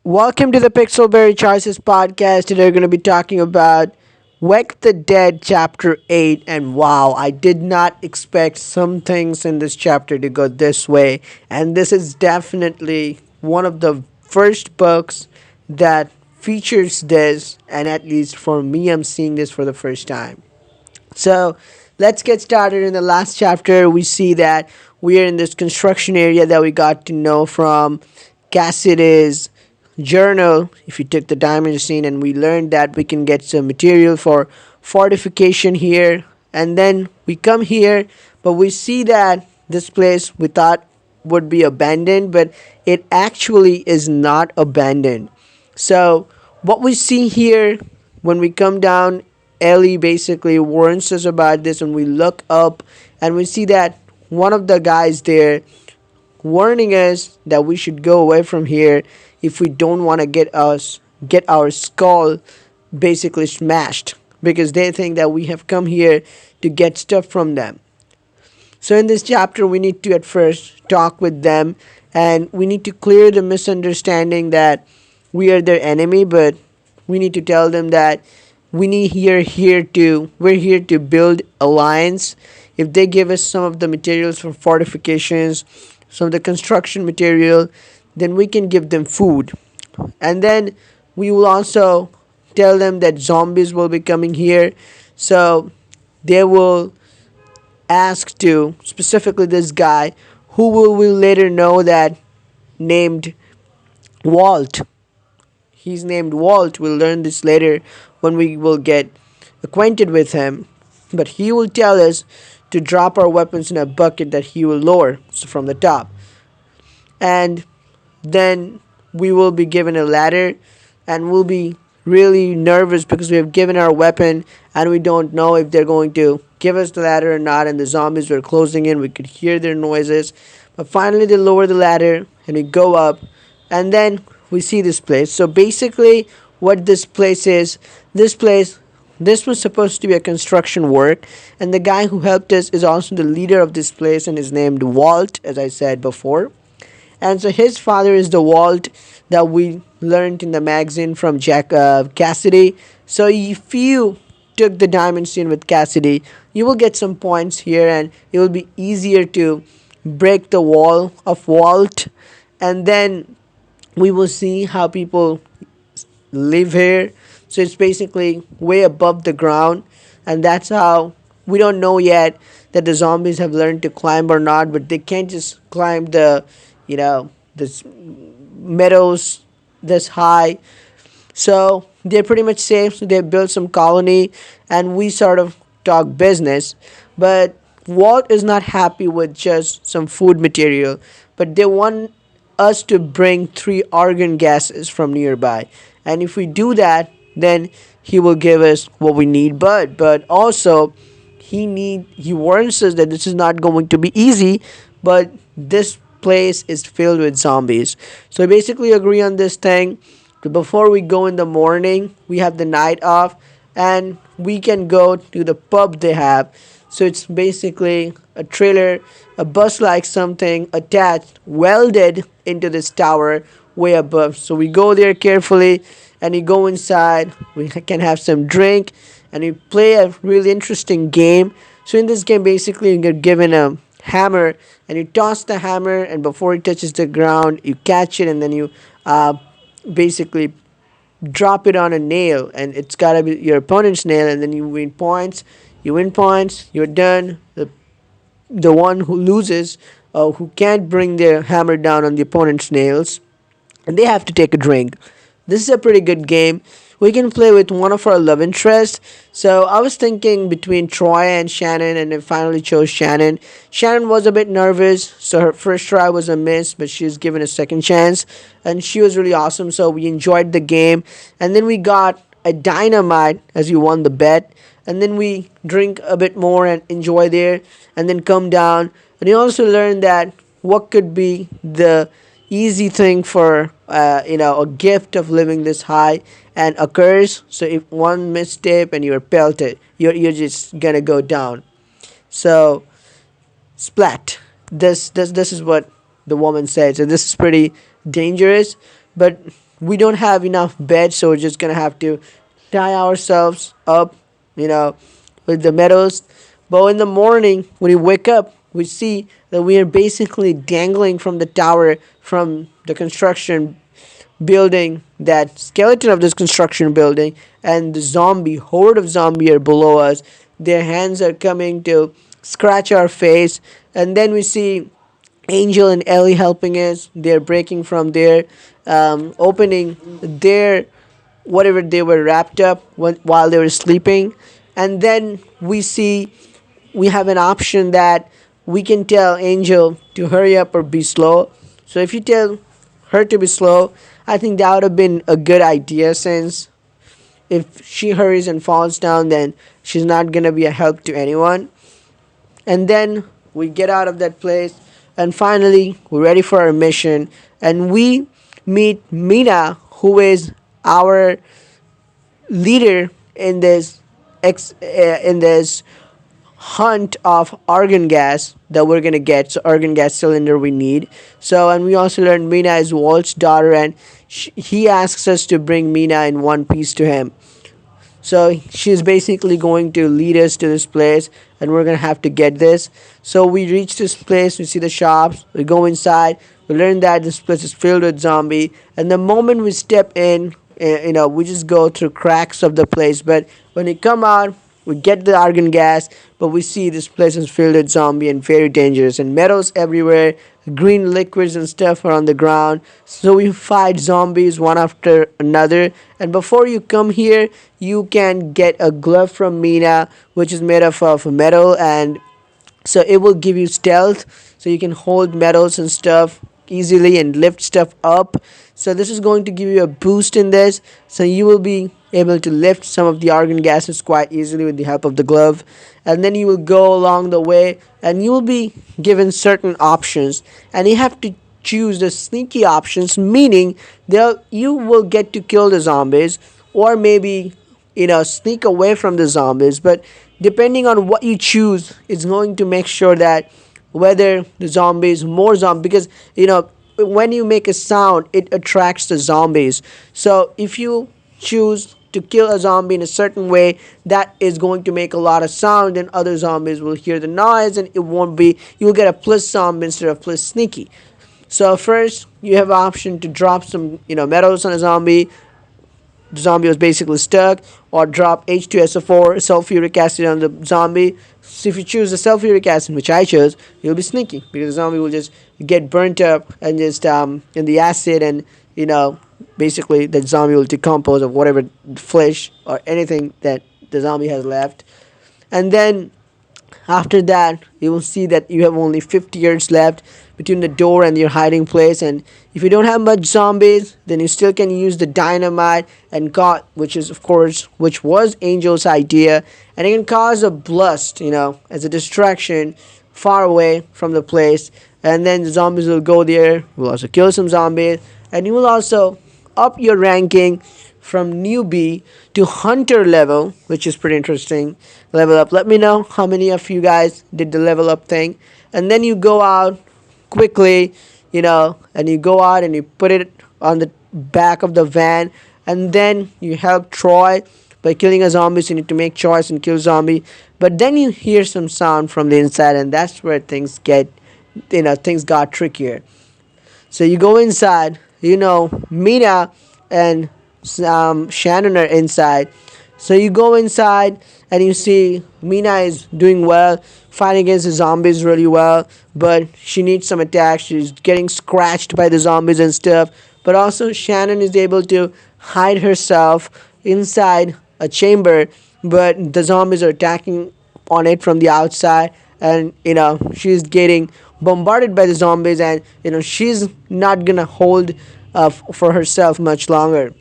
Welcome to the Pixelberry Choices podcast. Today we're going to be talking about Wake the Dead Chapter 8. And wow, I did not expect some things in this chapter to go this way. And this is definitely one of the first books that features this. And at least for me, I'm seeing this for the first time. So let's get started. In the last chapter, we see that we are in this construction area that we got to know from Cassidy's journal. If you took the diamond scene, and we learned that we can get some material for fortification here, and then we come here, but we see that this place we thought would be abandoned, but it actually is not abandoned. So what we see here when we come down, Ellie basically warns us about this, and we look up and we see that one of the guys there warning us that we should go away from here if we don't want to get our skull basically smashed, because they think that we have come here to get stuff from them. So in this chapter, we need to at first talk with them, and we need to clear the misunderstanding that we are their enemy, but we need to tell them that we're here to build alliance. If they give us some of the materials for fortifications, some of the construction material, then we can give them food. And then we will also tell them that zombies will be coming here, so they will ask to specifically this guy, who will later know that named Walt. He's named Walt. We'll learn this later when we will get acquainted with him. But he will tell us to drop our weapons in a bucket that he will lower from the top. And then we will be given a ladder, and we'll be really nervous because we have given our weapon and we don't know if they're going to give us the ladder or not, and the zombies were closing in. We could hear their noises, but finally they lower the ladder and we go up, and then we see this place. So basically what this place is, this was supposed to be a construction work, and the guy who helped us is also the leader of this place and is named Walt, as I said before. And so his father is the Walt that we learned in the magazine from Cassidy. So if you took the diamond scene with Cassidy, you will get some points here, and it will be easier to break the wall of Walt. And then we will see how people live here. So it's basically way above the ground, and that's how we don't know yet that the zombies have learned to climb or not, but they can't just climb this meadows this high. So they're pretty much safe. So they built some colony, and we sort of talk business. But Walt is not happy with just some food material, but they want us to bring 3 argon gases from nearby. And if we do that, then he will give us what we need. But also he warns us that this is not going to be easy, but this place is filled with zombies. So we basically agree on this thing. Before we go in the morning, we have the night off, and we can go to the pub they have. So it's basically a trailer, a bus like something attached, welded into this tower way above. So we go there carefully, and we go inside. We can have some drink, and we play a really interesting game. So in this game, basically, you get given a hammer, and you toss the hammer, and before it touches the ground, you catch it, and then you basically drop it on a nail, and it's gotta be your opponent's nail, and then you win points. You win points, you're done. The one who loses, who can't bring their hammer down on the opponent's nails, and they have to take a drink. This is a pretty good game. We can play with one of our love interests. So I was thinking between Troy and Shannon, and I finally chose Shannon. Shannon was a bit nervous, so her first try was a miss, but she was given a second chance, and she was really awesome. So we enjoyed the game, and then we got a dynamite as you won the bet, and then we drink a bit more and enjoy there, and then come down. And you also learned that what could be the easy thing for a gift of living this high and occurs. So if one misstep and you're pelted, you're just gonna go down. So splat. This is what the woman said. So this is pretty dangerous, but we don't have enough beds, so we're just gonna have to tie ourselves up, you know, with the meadows. But in the morning, when we wake up, we see that we are basically dangling from the tower, from the construction building, that skeleton of this construction building, and the zombie horde of zombie are below us. Their hands are coming to scratch our face, and then we see Angel and Ellie helping us. They're breaking from their opening their whatever they were wrapped up while they were sleeping, and then we have an option that we can tell Angel to hurry up or be slow. So if you tell her to be slow, I think that would have been a good idea, since if she hurries and falls down, then she's not gonna be a help to anyone. And then we get out of that place, and finally we're ready for our mission, and we meet Mina, who is our leader in this hunt of argon gas that we're gonna get. So argon gas cylinder we need. So, and we also learned Mina is Walt's daughter, and he asks us to bring Mina in one piece to him. So she's basically going to lead us to this place, and we're gonna have to get this. So we reach this place, we see the shops, we go inside, we learn that this place is filled with zombie, and the moment we step in, we just go through cracks of the place. But when we come out, we get the argon gas, but we see this place is filled with zombie and very dangerous, and metals everywhere, green liquids and stuff are on the ground. So we fight zombies one after another. And before you come here, you can get a glove from Mina, which is made of metal, and so it will give you stealth, so you can hold metals and stuff easily and lift stuff up. So this is going to give you a boost in this, so you will be able to lift some of the argon gases quite easily with the help of the glove. And then you will go along the way, and you will be given certain options, and you have to choose the sneaky options, meaning you will get to kill the zombies, or maybe sneak away from the zombies. But depending on what you choose, it's going to make sure that whether the zombies more zombie, because when you make a sound, it attracts the zombies. So if you choose to kill a zombie in a certain way that is going to make a lot of sound, then other zombies will hear the noise, and it won't be, you'll get a plus zombie instead of plus sneaky. So first you have an option to drop some metals on a zombie. The zombie was basically stuck, or drop H2SO4 sulfuric acid on the zombie. So if you choose the sulfuric acid, which I chose, you'll be sneaky, because the zombie will just get burnt up and just in the acid, and basically the zombie will decompose of whatever flesh or anything that the zombie has left. And then after that, you will see that you have only 50 yards left between the door and your hiding place. And if you don't have much zombies, then you still can use the dynamite and which was Angel's idea, and it can cause a blast, as a distraction far away from the place. And then the zombies will go there. You will also kill some zombies, and you will also up your ranking from newbie to hunter level, which is pretty interesting. Level up. Let me know how many of you guys did the level up thing. And then you go out quickly, and you go out and you put it on the back of the van, and then you help Troy by killing a zombie. So you need to make choice and kill zombie. But then you hear some sound from the inside, and that's where things got trickier. So you go inside, Mina and Shannon are inside. So you go inside, and you see Mina is doing well, fighting against the zombies really well, but she needs some attacks. She's getting scratched by the zombies and stuff. But also Shannon is able to hide herself inside a chamber, but the zombies are attacking on it from the outside, and she's getting bombarded by the zombies, and she's not gonna hold for herself much longer.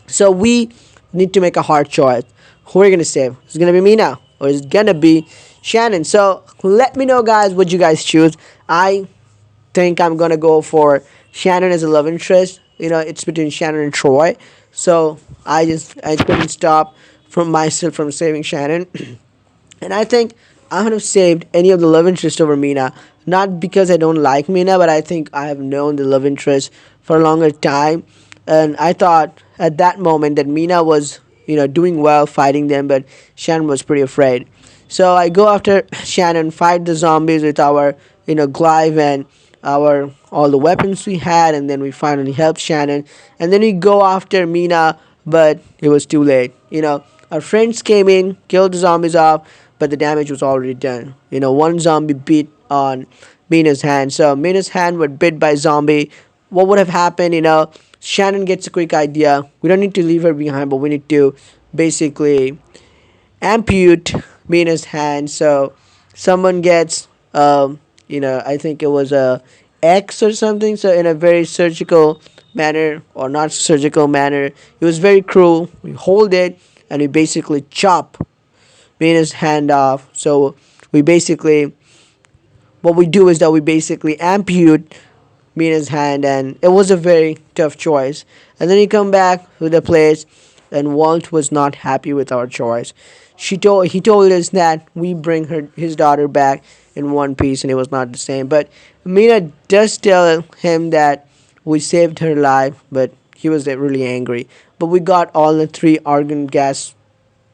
So we need to make a hard choice. Who are we gonna save? Is it gonna be Mina, or is it gonna be Shannon? So let me know, guys, what you guys choose. I think I'm gonna go for Shannon as a love interest. It's between Shannon and Troy. So I couldn't stop from myself from saving Shannon. And I think I would have saved any of the love interest over Mina. Not because I don't like Mina, but I think I have known the love interest for a longer time. And I thought at that moment that Mina was, doing well fighting them, but Shannon was pretty afraid. So I go after Shannon, fight the zombies with our, glaive and our all the weapons we had, and then we finally help Shannon, and then we go after Mina, but it was too late. Our friends came in, killed the zombies off, but the damage was already done. One zombie bit on Mina's hand, so Mina's hand was bit by zombie. What would have happened? Shannon gets a quick idea. We don't need to leave her behind, but we need to basically ampute Mina's hand. So someone gets, I think it was a X or something. So in a very surgical manner or not surgical manner, it was very cruel. We hold it and we basically chop Mina's hand off. So we basically, what we do is that we basically ampute Mina's hand, and it was a very tough choice. And then he come back to the place, and Walt was not happy with our choice. He told us that we bring his daughter back in one piece, and it was not the same. But Mina does tell him that we saved her life, but he was really angry. But we got all the three argon gas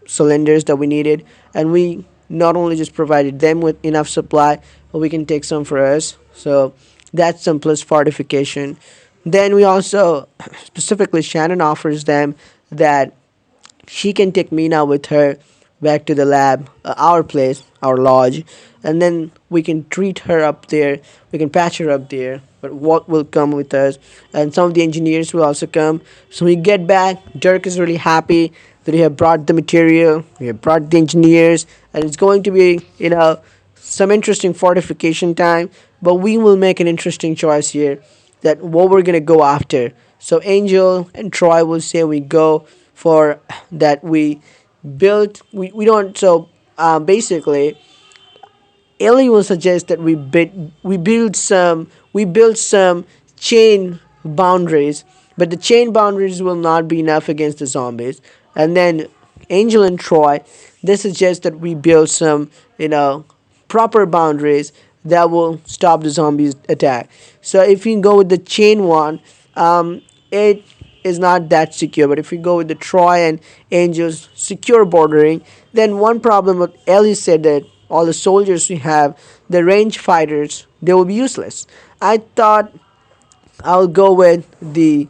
cylinders that we needed, and we not only just provided them with enough supply, but we can take some for us. So that's some plus fortification. Then we also, specifically Shannon offers them that she can take Mina with her back to the lab, our place, our lodge, and then we can treat her up there. We can patch her up there. But Walt will come with us, and some of the engineers will also come. So we get back. Dirk is really happy that we have brought the material, we have brought the engineers, and it's going to be, some interesting fortification time. But we will make an interesting choice here that what we're gonna go after. So Angel and Troy will say we go for that we don't basically Ellie will suggest that we build some chain boundaries, but the chain boundaries will not be enough against the zombies. And then Angel and Troy, they suggest that we build some, proper boundaries that will stop the zombies attack. So if you go with the chain one, it is not that secure. But if you go with the Troy and Angel's secure bordering, then one problem what Ellie said that all the soldiers we have, the range fighters, they will be useless. I thought I'll go with the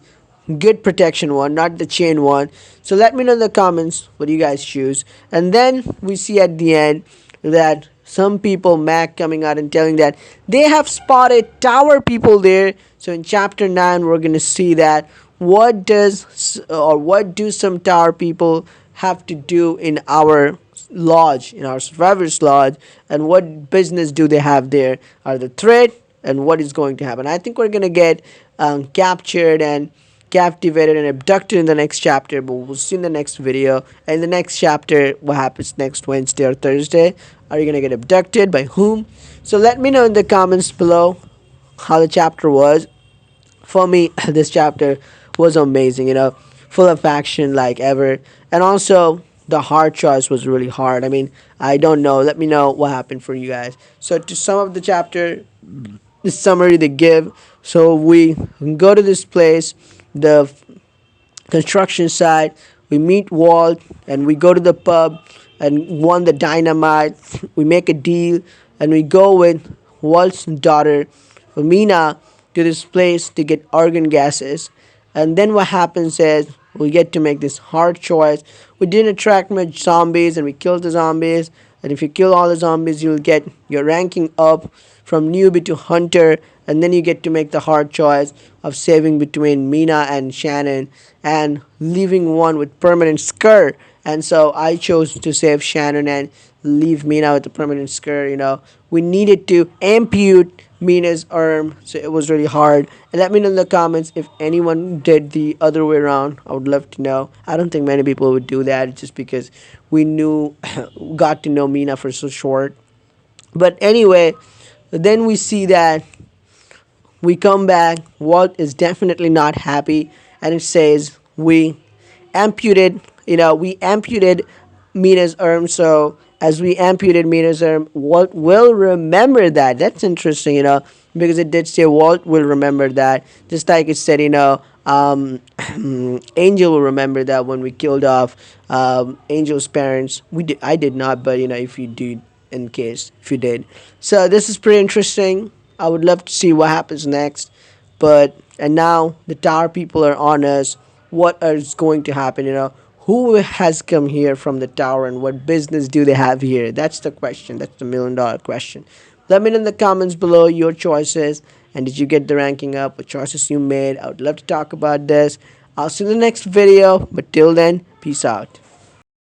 good protection one, not the chain one. So let me know in the comments what you guys choose. And then we see at the end that some people, Mac, coming out and telling that they have spotted tower people there. So in chapter 9, we're going to see that what do some tower people have to do in our lodge, in our survivors lodge, and what business do they have there? Are the threat and what is going to happen? I think we're gonna get captured and captivated and abducted in the next chapter, but we'll see in the next video. And in the next chapter, what happens next Wednesday or Thursday? Are you gonna get abducted by whom? So let me know in the comments below how the chapter was. For me, this chapter was amazing, full of action like ever. And also, the hard choice was really hard. I mean, I don't know. Let me know what happened for you guys. So, to sum up the chapter, the summary they give. So, we go to this place, the construction site. We meet Walt and we go to the pub and won the dynamite. We make a deal and we go with Walt's daughter, Mina, to this place to get argon gases. And then what happens is we get to make this hard choice. We didn't attract much zombies and we killed the zombies. And if you kill all the zombies, you'll get your ranking up from newbie to hunter. And then you get to make the hard choice of saving between Mina and Shannon and leaving one with permanent scar. And so I chose to save Shannon and leave Mina with the permanent scar. We needed to ampute Mina's arm, so it was really hard. And let me know in the comments if anyone did the other way around. I would love to know. I don't think many people would do that just because we got to know Mina for so short. But anyway, then we see that we come back. Walt is definitely not happy, and it says we amputed Mina's arm. So as we amputed Mina's arm, Walt will remember that. That's interesting, because it did say Walt will remember that. Just like it said, Angel will remember that when we killed off Angel's parents. I did not, but if you did, in case if you did. So this is pretty interesting. I would love to see what happens next. But and now the tower people are on us. What is going to happen? Who has come here from the tower and what business do they have here? That's the question. That's the $1 million question. Let me know in the comments below your choices, and did you get the ranking up? What choices you made? I would love to talk about this. I'll see you in the next video, but till then, peace out.